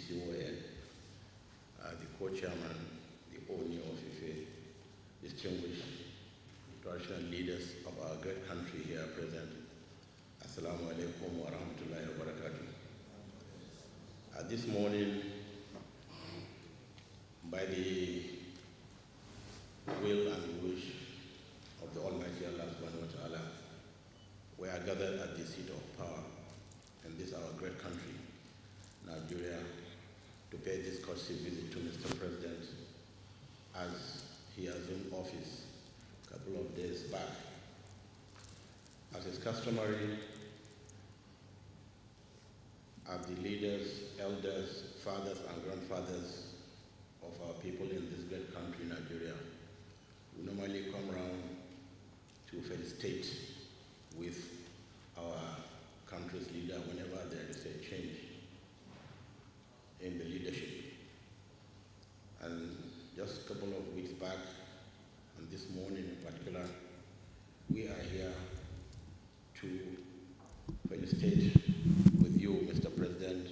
CCON, the co-chairman, the owner of Ife, distinguished traditional leaders of our great country here present. Assalamu alaikum wa rahmatullahi wa barakatuh. This morning, by the will and wish of the Almighty Allah subhanahu wa ta'ala, we are gathered at the seat of power in this our great country, Nigeria, to pay this courtesy visit to Mr. President as he assumed office a couple of days back. As is customary, as the leaders, elders, fathers and grandfathers of our people in this great country, Nigeria, we normally come around to felicitate with our country's leader whenever there is a change in the leadership. And just a couple of weeks back, and this morning in particular, we are here to felicitate with you, Mr. President,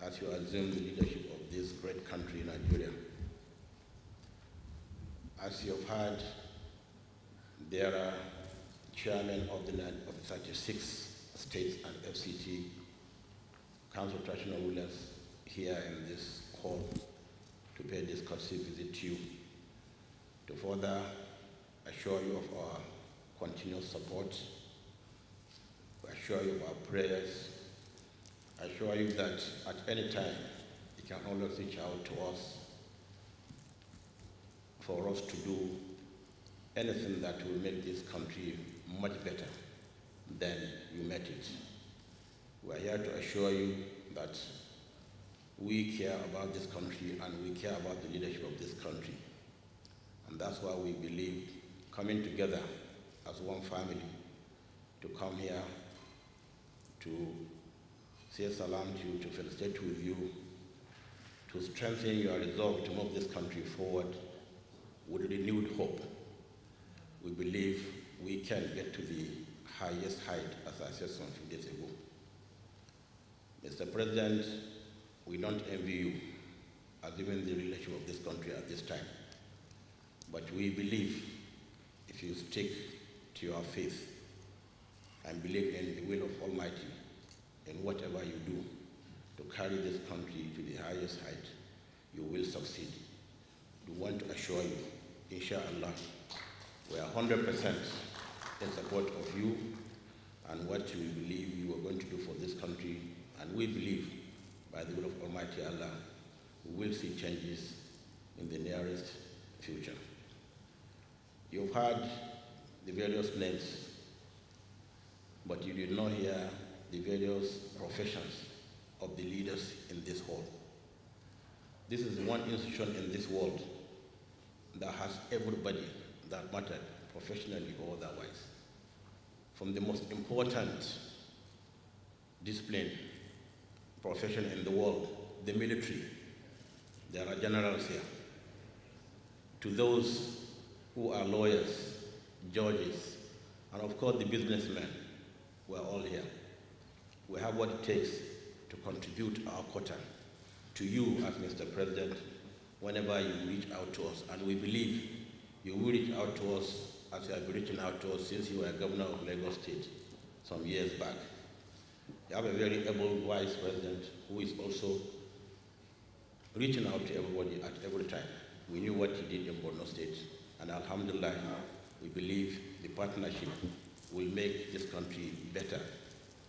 as you assume the leadership of this great country, Nigeria. As you have heard, there are chairmen of the 36 states and FCT, Council of Traditional Rulers, here in this hall to pay this courtesy visit to you, to further assure you of our continuous support, assure you of our prayers, assure you that at any time you can always reach out to us for us to do anything that will make this country much better than you met it. We are here to assure you that we care about this country and we care about the leadership of this country. And that's why we believe coming together as one family to come here to say salam to you, to felicitate with you, to strengthen your resolve to move this country forward with renewed hope. We believe we can get to the highest height, as I said some few days ago. Mr. President, we don't envy you as even the leadership of this country at this time. But we believe if you stick to your faith and believe in the will of Almighty in whatever you do to carry this country to the highest height, you will succeed. We want to assure you, inshallah, we are 100% in support of you and what you believe you are going to do for this country, and we believe, by the will of Almighty Allah, we will see changes in the nearest future. You've heard the various names, but you did not hear the various professions of the leaders in this hall. This is one institution in this world that has everybody that mattered, professionally or otherwise. From the most important discipline, profession in the world, the military, there are generals here, to those who are lawyers, judges, and of course the businessmen, we're all here. We have what it takes to contribute our quota to you as Mr. President whenever you reach out to us, and we believe you will reach out to us as you have been reaching out to us since you were governor of Lagos State some years back. You have a very able vice president who is also reaching out to everybody at every time. We knew what he did in Borno State, and alhamdulillah, we believe the partnership will make this country better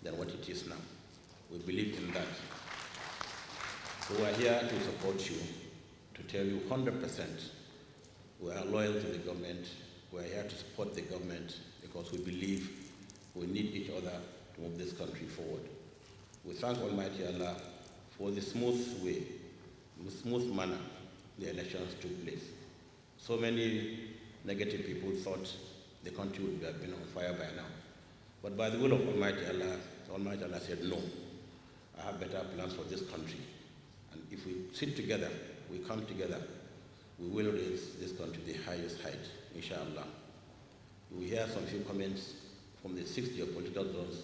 than what it is now. We believe in that. So we are here to support you, to tell you 100% we are loyal to the government. We are here to support the government because we believe we need each other to move this country forward. We thank Almighty Allah for the smooth way, the smooth manner the elections took place. So many negative people thought the country would have been on fire by now. But by the will of Almighty Allah said, no, I have better plans for this country. And if we sit together, we come together, we will raise this country to the highest height, inshallah. We hear some few comments from the 6 geopolitical zones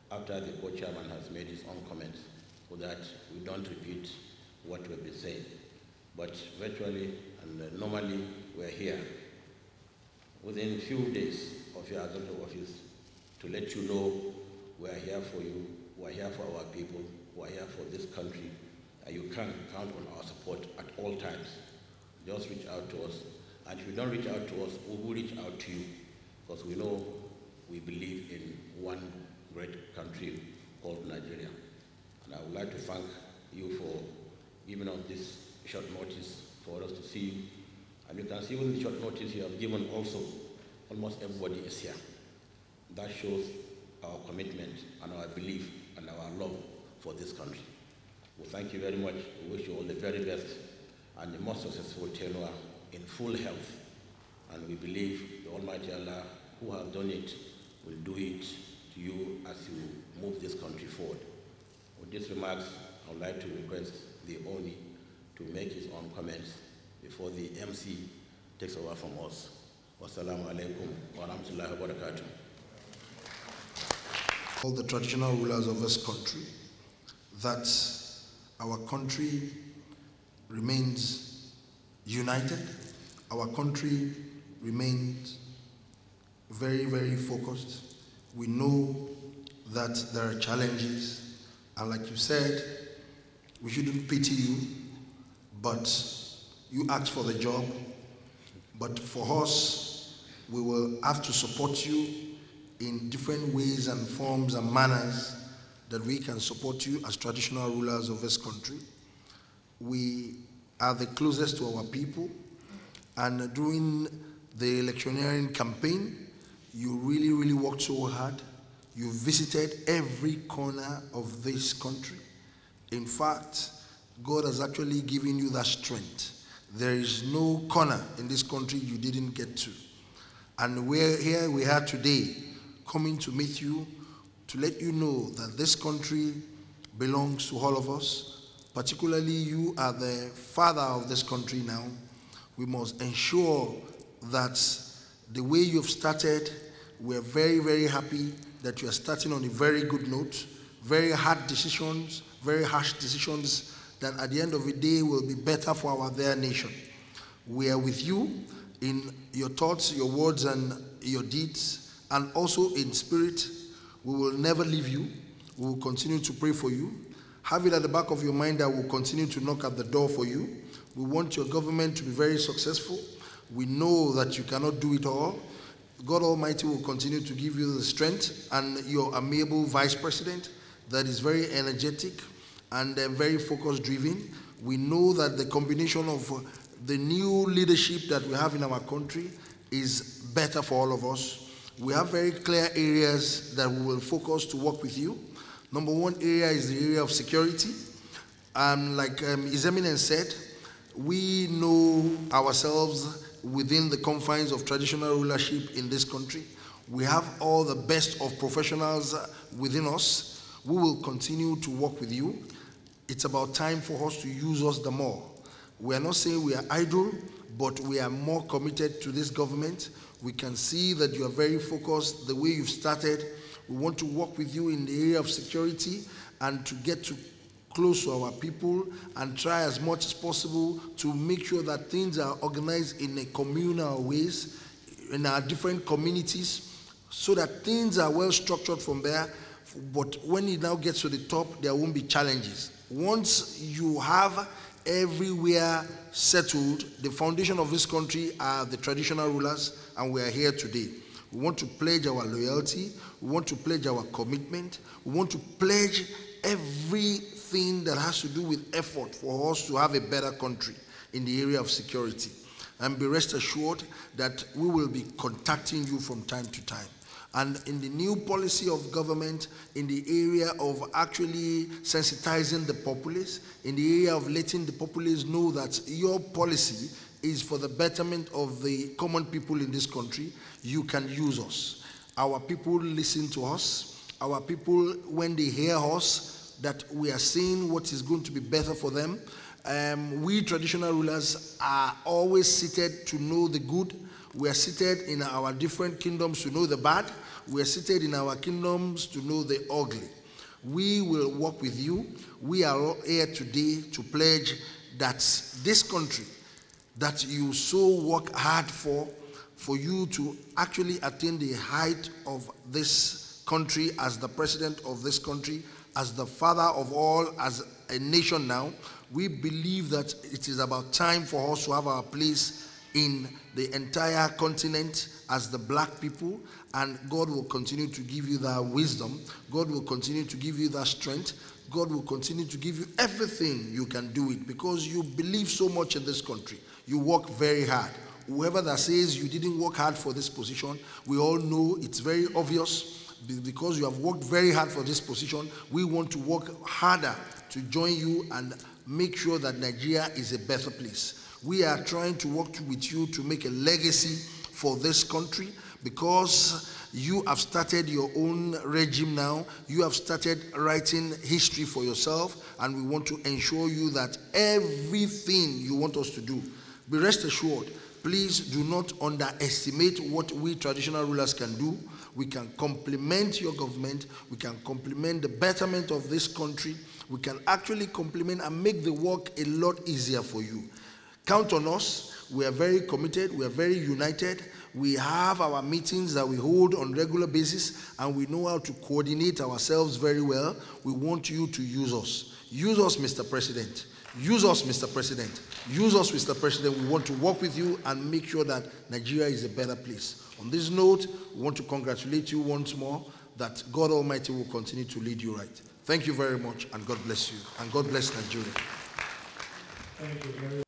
after the co-chairman has made his own comments. so that we don't repeat what we've been saying. But virtually and normally we're here within a few days of your executive office to let you know we're here for you, we're here for our people, we're here for this country, and you can count on our support at all times. Just reach out to us, and if you don't reach out to us, we will reach out to you, because we know we believe in one great country called Nigeria. And I would like to thank you for giving us this short notice for us to see you. And you can see with the short notice you have given also, almost everybody is here. That shows our commitment and our belief and our love for this country. We thank you very much. We wish you all the very best and the most successful tenure in full health. And we believe the Almighty Allah, who has done it, will do it to you as you move this country forward. With these remarks, I would like to request the Oni to make his own comments before the MC takes over from us. Wassalamu alaikum wa rahmatullahi wa barakatuh. All the traditional rulers of this country, that our country remains united, our country remains very, very focused. We know that there are challenges, and like you said, we shouldn't pity you, but you asked for the job. But for us, we will have to support you in different ways and forms and manners that we can support you as traditional rulers of this country. We are the closest to our people, and during the electioneering campaign, you really, really worked so hard. You visited every corner of this country. In fact, God has actually given you that strength. There is no corner in this country you didn't get to. And we're here, we are today, coming to meet you to let you know that this country belongs to all of us. Particularly, you are the father of this country now. We must ensure that the way you've started, we're very, very happy that you are starting on a very good note. Very hard decisions, very harsh decisions that at the end of the day will be better for our dear nation. We are with you in your thoughts, your words, and your deeds, and also in spirit. We will never leave you. We will continue to pray for you. Have it at the back of your mind that we'll continue to knock at the door for you. We want your government to be very successful. We know that you cannot do it all. God Almighty will continue to give you the strength, and your amiable vice president that is very energetic and very focus driven. We know that the combination of the new leadership that we have in our country is better for all of us. We have very clear areas that we will focus to work with you. Number one area is the area of security. Like His Eminence said, we know ourselves within the confines of traditional rulership in this country. We have all the best of professionals within us. We will continue to work with you. It's about time for us to use us the more. We are not saying we are idle, but we are more committed to this government. We can see that you are very focused the way you've started. We want to work with you in the area of security and to get to close to our people and try as much as possible to make sure that things are organized in a communal ways in our different communities so that things are well structured from there. But when it now gets to the top, there won't be challenges. Once you have everywhere settled, the foundation of this country are the traditional rulers, and we are here today. We want to pledge our loyalty. We want to pledge our commitment. We want to pledge everything that has to do with effort for us to have a better country in the area of security. And be rest assured that we will be contacting you from time to time. And in the new policy of government, in the area of actually sensitizing the populace, in the area of letting the populace know that your policy is for the betterment of the common people in this country, you can use us. Our people listen to us. Our people, when they hear us, that we are saying what is going to be better for them. We traditional rulers are always seated to know the good. We are seated in our different kingdoms to know the bad. We are seated in our kingdoms to know the ugly. We will work with you. We are all here today to pledge that this country that you so work hard for you to actually attain the height of this country as the president of this country, as the father of all, as a nation now, we believe that it is about time for us to have our place in the entire continent as the black people, and God will continue to give you that wisdom. God will continue to give you that strength. God will continue to give you everything you can do it, because you believe so much in this country. You work very hard. Whoever that says you didn't work hard for this position, we all know it's very obvious. Because you have worked very hard for this position, we want to work harder to join you and make sure that Nigeria is a better place. We are trying to work with you to make a legacy for this country, because you have started your own regime now. You have started writing history for yourself, and we want to ensure you that everything you want us to do, be rest assured, please do not underestimate what we traditional rulers can do. We can complement your government. We can complement the betterment of this country. We can actually complement and make the work a lot easier for you. Count on us. We are very committed. We are very united. We have our meetings that we hold on a regular basis, and we know how to coordinate ourselves very well. We want you to use us. Use us, Mr. President. Use us, Mr. President. Use us, Mr. President. We want to work with you and make sure that Nigeria is a better place. On this note, we want to congratulate you once more that God Almighty will continue to lead you right. Thank you very much, and God bless you. And God bless Nigeria. Thank you very much.